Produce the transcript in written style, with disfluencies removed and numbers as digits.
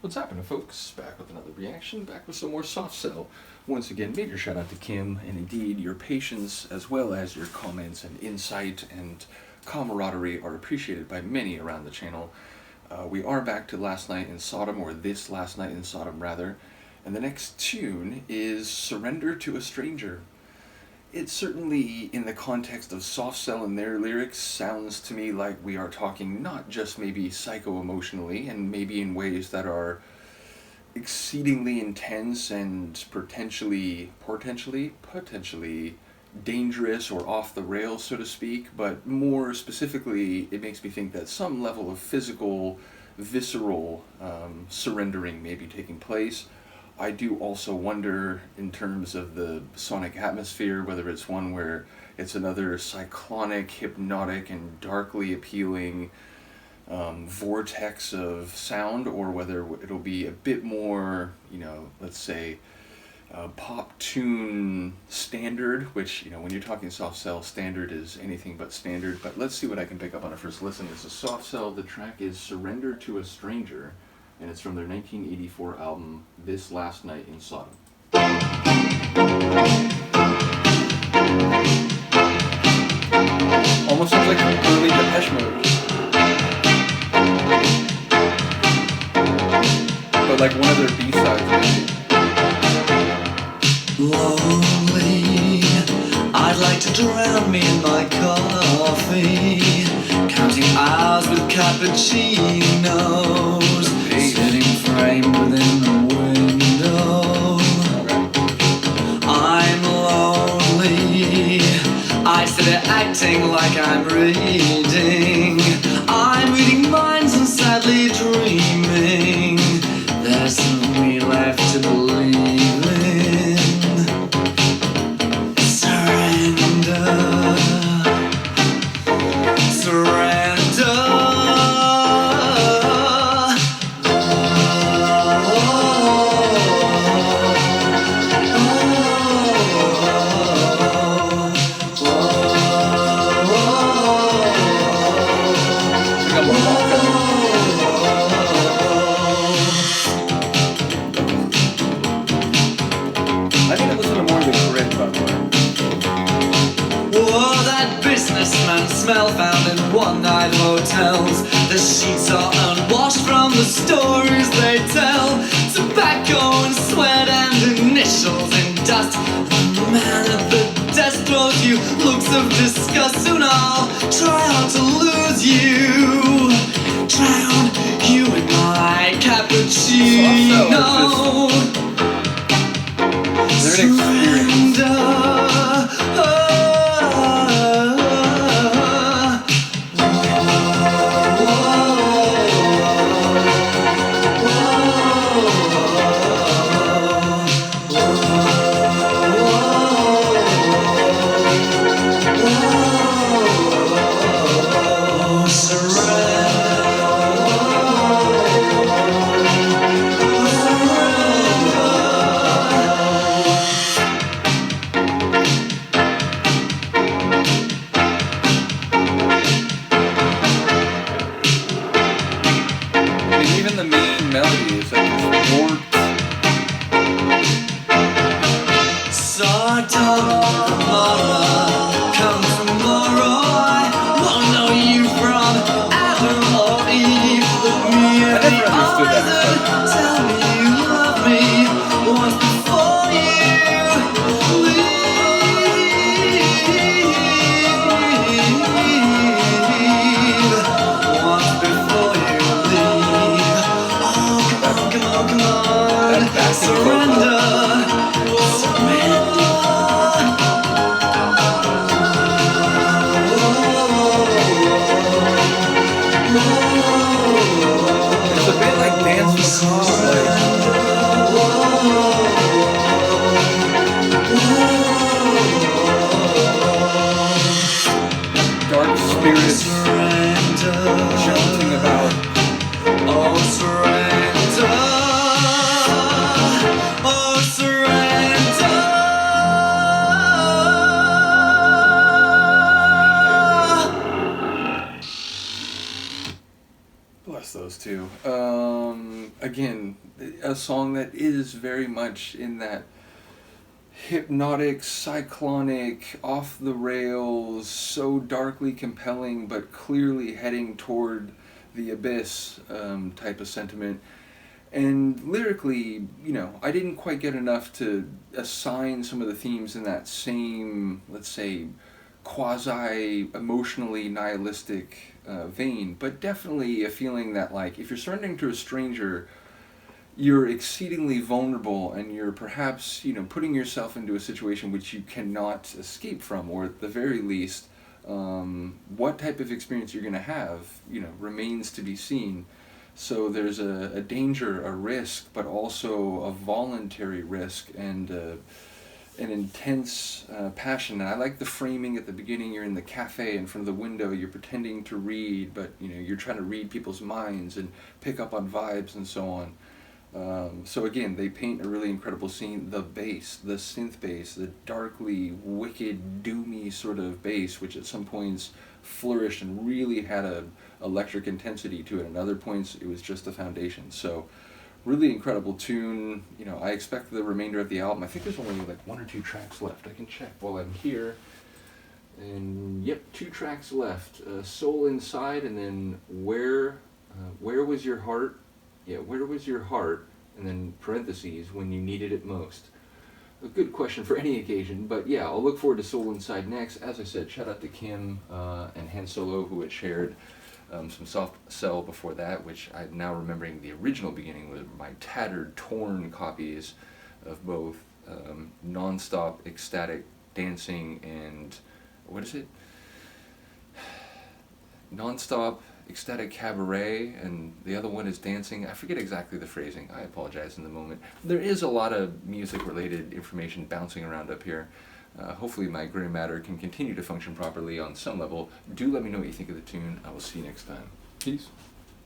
What's happening, folks? Back with another reaction, back with some more soft sell. Once again, major shout out to Kim, and indeed, your patience as well as your comments and insight and camaraderie are appreciated by many around the channel. We are back to Last Night in Sodom, or This Last Night in Sodom, rather, and the next tune is Surrender to a Stranger. It certainly, in the context of soft sell and their lyrics, sounds to me like we are talking not just maybe psycho-emotionally, and maybe in ways that are exceedingly intense and potentially dangerous or off the rails, so to speak, but more specifically, it makes me think that some level of physical, visceral surrendering may be taking place. I do also wonder, in terms of the sonic atmosphere, whether it's one where it's another cyclonic, hypnotic, and darkly appealing vortex of sound, or whether it'll be a bit more, let's say, pop tune standard, which, when you're talking soft sell, standard is anything but standard. But let's see what I can pick up on a first listen. It's a soft sell. The track is Surrender to a Stranger, and it's from their 1984 album, This Last Night in Sodom. Almost sounds like early Depeche Mode. But like one of their B-sides, maybe. Lonely, I'd like to drown me in my coffee, counting hours with cappuccinos, sitting framed within the window. I'm lonely, I sit there acting like I'm reading. I'm reading minds and sadly dreaming. There's no me left to believe in. Surrender. Smell found in one-night hotels. The sheets are unwashed from the stories they tell. Tobacco and sweat and initials in dust. The man at the desk throws you looks of disgust. Soon I'll try hard to lose you, drown you in my cappuccino. Surrender. Even the main melody is like this warped. Come tomorrow, I won't know you from Adam or Eve. Look me in the eyes and tell me you love me once before you leave. Once before you leave. Oh, come on, surrender. It's a bit like Dance Macabre, dark spirits chanting about. Oh, surrender. Oh, surrender. Bless those two. Again, a song that is very much in that hypnotic, cyclonic, off the rails, so darkly compelling, but clearly heading toward the abyss type of sentiment. And lyrically, I didn't quite get enough to assign some of the themes in that same, let's say, quasi emotionally nihilistic vein, but definitely a feeling that, like, if you're surrendering to a stranger, you're exceedingly vulnerable, and you're perhaps putting yourself into a situation which you cannot escape from, or at the very least, what type of experience you're going to have remains to be seen. So there's a danger, a risk, but also a voluntary risk, and an intense passion. And I like the framing at the beginning. You're in the cafe in front of the window, you're pretending to read, but you're trying to read people's minds and pick up on vibes and so on. So again, they paint a really incredible scene. The bass, the synth bass, the darkly wicked, doomy sort of bass, which at some points flourished and really had a electric intensity to it. At other points, it was just the foundation. So really incredible tune. I expect the remainder of the album. I think there's only like 1 or 2 tracks left. I can check while I'm here. And yep, 2 tracks left. Soul Inside, and then Where Was Your Heart? Yeah, where was your heart? And then parentheses, when you needed it most. A good question for any occasion, but yeah, I'll look forward to Soul Inside next. As I said, shout out to Kim and Han Solo, who had shared some Soft Cell before that, which I'm now remembering the original beginning was my tattered, torn copies of both Non-Stop Ecstatic Dancing and, what is it? Non-Stop Ecstatic Cabaret, and the other one is Dancing. I forget exactly the phrasing. I apologize in the moment. There is a lot of music-related information bouncing around up here. Hopefully my gray matter can continue to function properly on some level. Do let me know what you think of the tune. I will see you next time. Peace.